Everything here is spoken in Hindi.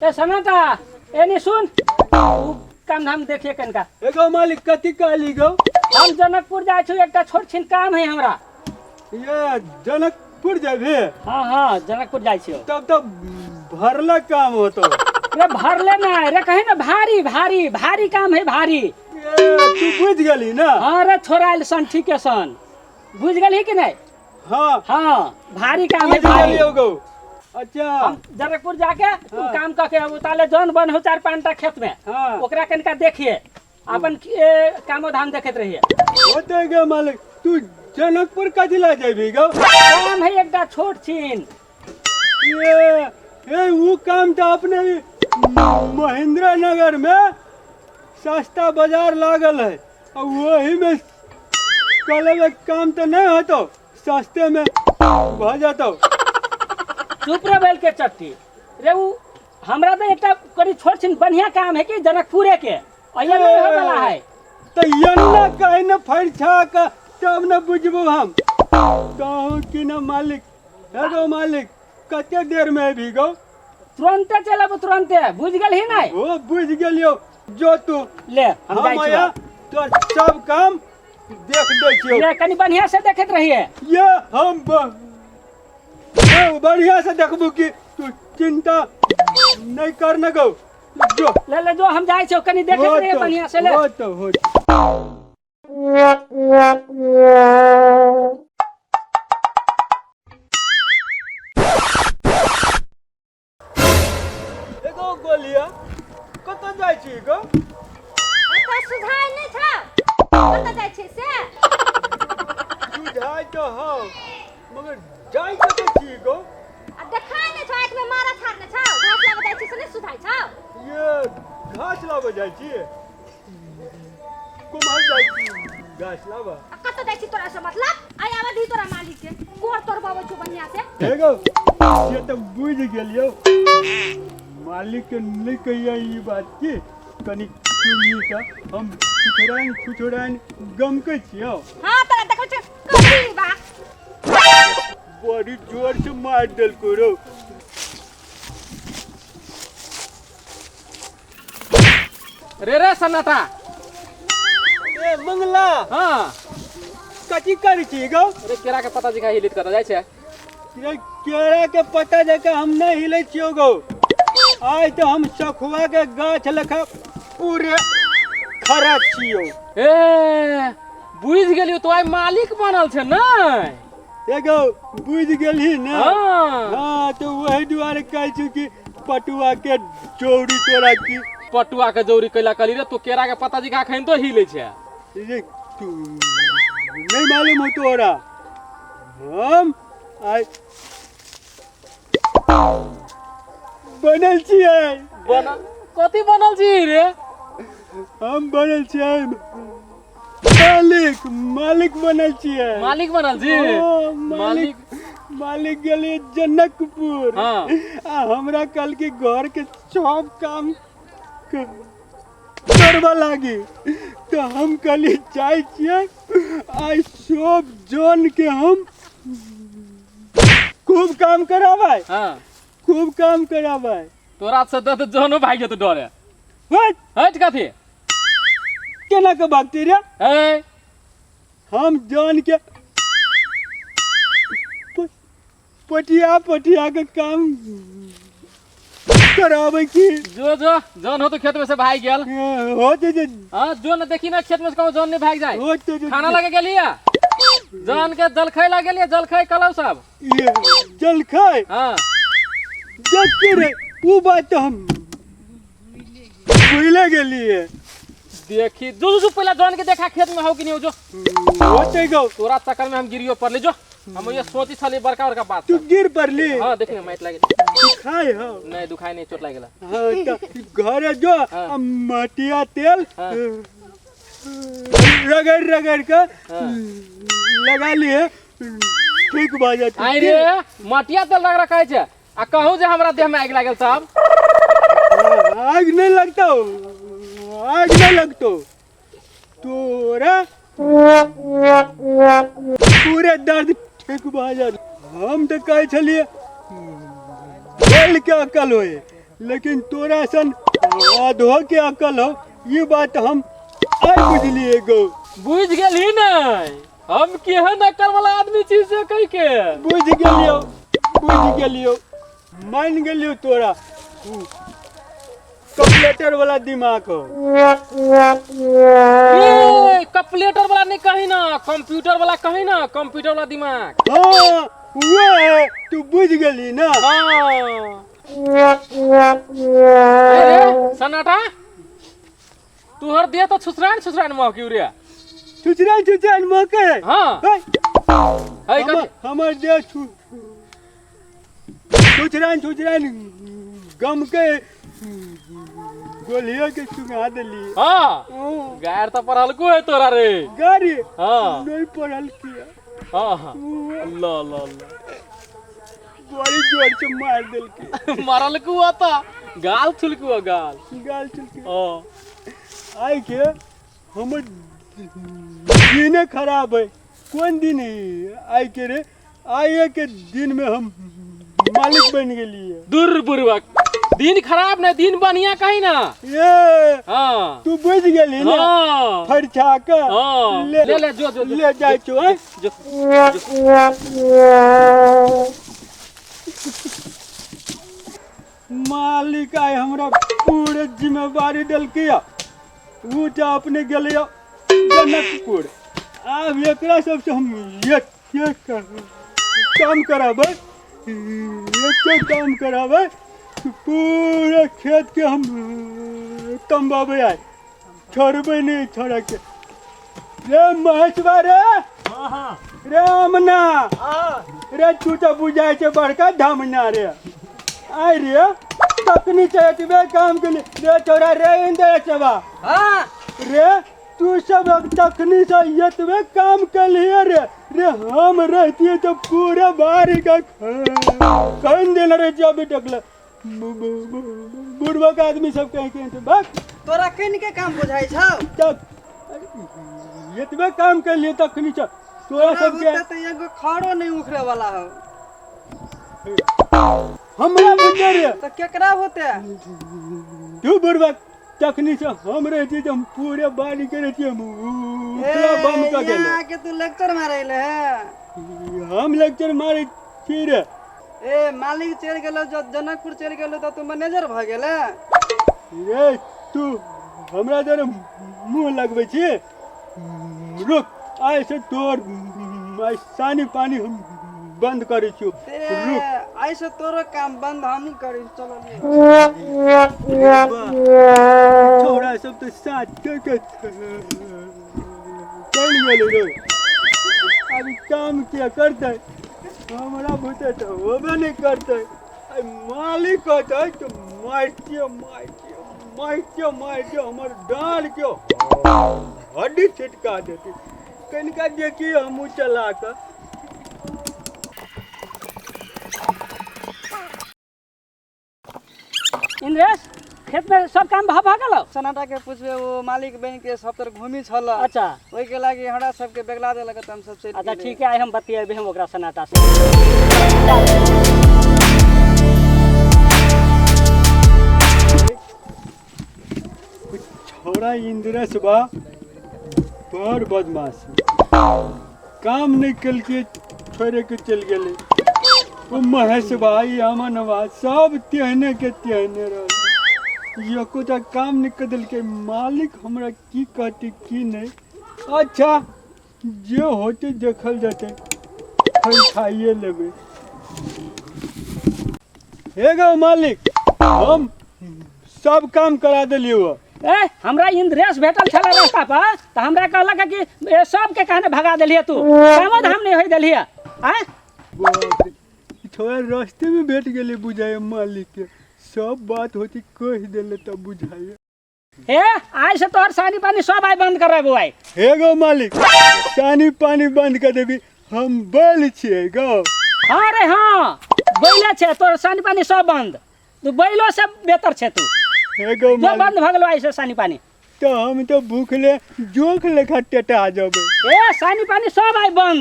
ए सनाता एनी सुन काम धाम देखिए कनका एगो मालिक कथी कहली गो। हम जनकपुर जाय छु एकटा छोट छिन काम है हमरा। ये जनकपुर जाबे। हां हां जनकपुर जाय छियो। तब तो भरला काम होतो। रे भरले ना रे कहे ना भारी भारी भारी काम है भारी। तू बुझ गेली ना। हां रे छोराइल सन ठीक है सन बुझ गेली कि नहीं। हां हां भारी काम है बुझ भारी गेली गो। अच्छा जनकपुर जाके तू काम करके अब ताले जौन बन हो 4-5 टा खेत में हाँ। ओकरा कनका देखिए अपन कामो धाम देखत रहिए। होते गे मालिक तू जनकपुर कथी ला जाबी गो। काम है एकटा छोट छिन। ये वो काम तो अपने महेंद्र नगर में सस्ता बाजार लागल है और वही में कल काम तो नहीं होतो सस्ते में भ जातो। चुप रे बैल के चट्टी रे उ हमरा तो एकटा करी छोट छिन बढ़िया काम है कि जनकपुरे के अइया नहीं हो वाला है। तो यन्ना कहे न फरछा का तब न बुझबो हम कहूँ कि न मालिक हेगो मालिक कते देर में भी गो। तुरंते चलब तुरंते बुझ गेल ही नहीं। ओ बुझ गेलियो जो तू ले हम हम जाई आया छी तो सब काम देख दे छियो। ले कनी बढ़िया से देखत रहिए। ये हम बढ़िया से देखबू कि तू चिंता नहीं करना गो जो ले जो हम जाई छी कनी देखत रहिए बढ़िया से ले। हो तो एगो गोलिया कत जाय छी गो। एतय सुधाय नहीं था कत जाय छी से सुधाय तो हो मगर जाय कत छी गो। आ देखाय नहीं था एक में मारा छाड़ न छाओ घास लगा जाय छी से नहीं सुधाय छाओ। ये घास लाबा जाय छी कुमार जाय छी घास लाबा। आ कत जाय छी तोरा से मतलब आय आवा दी तोरा मालिक के कोर तोर बाबा छु बढ़िया से। हेगो ये तो बुझ गेलियो मालिक के नहीं कहिया ई बात की कनी सुनी त हम छुछुरान गम के छियो। हां तोरा देखो छ कथी बा बड़ी जोर से मार देल करो। रे सन्नाटा ए मंगला हां कथी कर छी गो। रे केरा के पता दिखा हिलित कत जाय छै। ये केरा के पत्ता जका हम नहीं हिले छियो गो। आज तो हम सखुआ के गाछ लखा पूरे खरा छियो। ए बुझ गेलियो तो आइ मालिक बनल छै नै। एगो बुझ गेली ना। हां हाँ तो वही दुआरे कह छी कि पटुआ के चौड़ी तोरा की पटुआ के जौरी कैला कली रे तू केरा के पता दिखा खैन तो हिले छै। ये तू नहीं मालूम हो तोरा हम आज बनल छियै। बनल कथी बनल छी रे। हम बनल छियै मालिक मालिक बनल छियै। मालिक बनल छी। ओ, मालिक गेली जनकपुर। हाँ। आ हमरा कल के घर के सब काम करवा लागी तो हम कल जाय छियै आई सब जन के हम खूब काम कराबै। हां खूब काम कराबै तोरा से तो जनो भाग जेतो डरे। हट हट कथी केना के भागती रे। ए हम जान के पटिया के काम कराबै की जो जन हो तो खेत में से भाग गेल। हो जे हां जो न देखी ना खेत में से कहूं जन नहीं भाग जाए। हो तो खाना लगे गेलिए जन के जलखै लगे गेलिए जलखै कलौ सब। ये जल खाए हां देखते रे वो बात तो हम भूल गेलिए। देखी जो पहला जन के देखा खेत में हो कि नहीं हो जो होते गो तोरा चक्कर में हम गिरियो पर ले जो हम ये सोची साली बड़का बात। तू गिर पड़ली। हां देखिए माइट लागे खाए हो नहीं दुखाई नहीं चोट लागेला। हाँ तो घर जो हाँ। मटिया तेल हाँ। रगड़ के लगा लिए ठीक भ जाती। आई रे मटिया तेल लग रखा है आ कहूं जे हमरा देह में आग लागल साहब। आग नहीं लगता आग नहीं लगतो तोरा पूरे दर्द ठीक भ जात। हम तो कहे छलिए बोल के अकल होए लेकिन तोरा सन आधो के अकल हो ये बात हम आई बुझलिए गो। बुझ गेली नहीं हम केहन अकल वाला आदमी छी से कह के बुझ गेलियो मान गेलियो तोरा कैलकुलेटर वाला दिमाग हो। ए कैलकुलेटर वाला नहीं कही ना कंप्यूटर वाला कही ना कंप्यूटर वाला दिमाग हाँ वो है तू बुझ गेली ना। अरे सन्नाटा तुहर दे तो छुसरान मोह क्यों रे छुचरान मौके हाँ है कथी हमर दे छुचरान गम के गोलियों के सुंगा देली। हाँ गायर तो पढ़ल को है तोरा रे गाड़ी हाँ नहीं पढ़ल किया हाँ अल्लाह अल्लाह अल्लाह बड़ी जोर से मार दिल के मारल को आता गाल छुलकुआ गाल चल के हाँ आई के हमर दिन खराब है। कौन दिन है आई के रे आए के दिन में हम मालिक बन गेली है। दुर्बुर्वक दिन खराब नहीं दिन बढ़िया कही ना ये हाँ तू बुझ गेली ना हाँ फरछा के हाँ ले जो ले जाय छो हैं? जो मालिक आए हमरा पूरे जिम्मेवारी दिल किया वो तो अपने गेलियो जनकपुर। अब एकरा सबसे हम ये काम कराबे पूरे खेत के हम तंबाबे आए छोड़बे नहीं छोड़ के रे महेशवा रे रे अमना रे तू तो बुझाए छे बड़का धामना रे आई रे तकनी चेतबे काम के रे छोरा रे इंदर चबा हाँ रे तू सब तकनी से यतबे काम कर लिए रे हम रहती तो पूरे बारी का कौन देना रे जब टकले बुढ़वा का आदमी सब कहीं कहीं बस तोरा कन के काम बुझाई छौ तक यतबे काम कर लिए तकनी से तोरा सब के तो एगो खाड़ो नहीं उखरे वाला हो हमरा बुझे रे तो केकरा होते तू बुढ़वा तखनी से हम रहती तो हम पूरे बारी के रहती हम बम का गेले यहाँ के तू लेक्चर मारे ले है हम लेक्चर मारे छी रे ए मालिक चल गेलो जो जनकपुर चल गेलो तो तू मैनेजर भ गेले रे तू हमरा जरे मुंह लगबै छी रुक आइ से तोर सानी पानी हम बंद करै छी रुक आई से तोरो काम बंद हम नहीं करी चलो छोड़ा सब तो साथ के चल गेले रे अभी काम क्या करते हमरा बुते तो होबे नहीं करते मालिक कहता है तो मारतियो हमर डाल क्यों हड्डी छिटका देती कनिका देखिए हम चला कर इंद्रेश खेत में सब काम भा गेलो सनाटा के पूछबे वो मालिक बन के सब तर घूमी छल अच्छा ओई के लागी हमरा सब के बेगला देलक त हम सब से अच्छा ठीक है आइ हम बतियेबे हम ओकरा सनाटा से छोड़ा इंद्रेश बा बड़ बदमाश काम नहीं कल के छोड़े के चल गेले वो महेश भाई अमन बा सब तेहने के तेहने रह एको टा काम नहीं कर दिल के मालिक हमरा की कहते की नहीं अच्छा जो होते देखल जाते खाइए लेबे हे गो मालिक हम सब काम करा दिलियो ए हमरा इंद्रेश भेटल छला रास्ता पर त हमरा कहलक कि ए सब के कहने भगा देलिए तू कामो धाम नहीं होई देलिए हैं थोड़ा रास्ते में बैठ गेले बुझाए मालिक के सब बात होती कह देले तब बुझाए ए आज से तोहर सानी पानी सब आइ बंद कर रहे आई हे गो मालिक पानी पानी बंद कर देबी हम बैल छिए गो हाँ रे हाँ बैले छे तोहर सानी पानी सब बंद तू बैलो से बेहतर छे तू हे गो जो मालिक बंद भ गेलो आई से सानी पानी तो हम तो भूखले जोख लेखा टेटा जाबे ए सानी पानी सब आइ बंद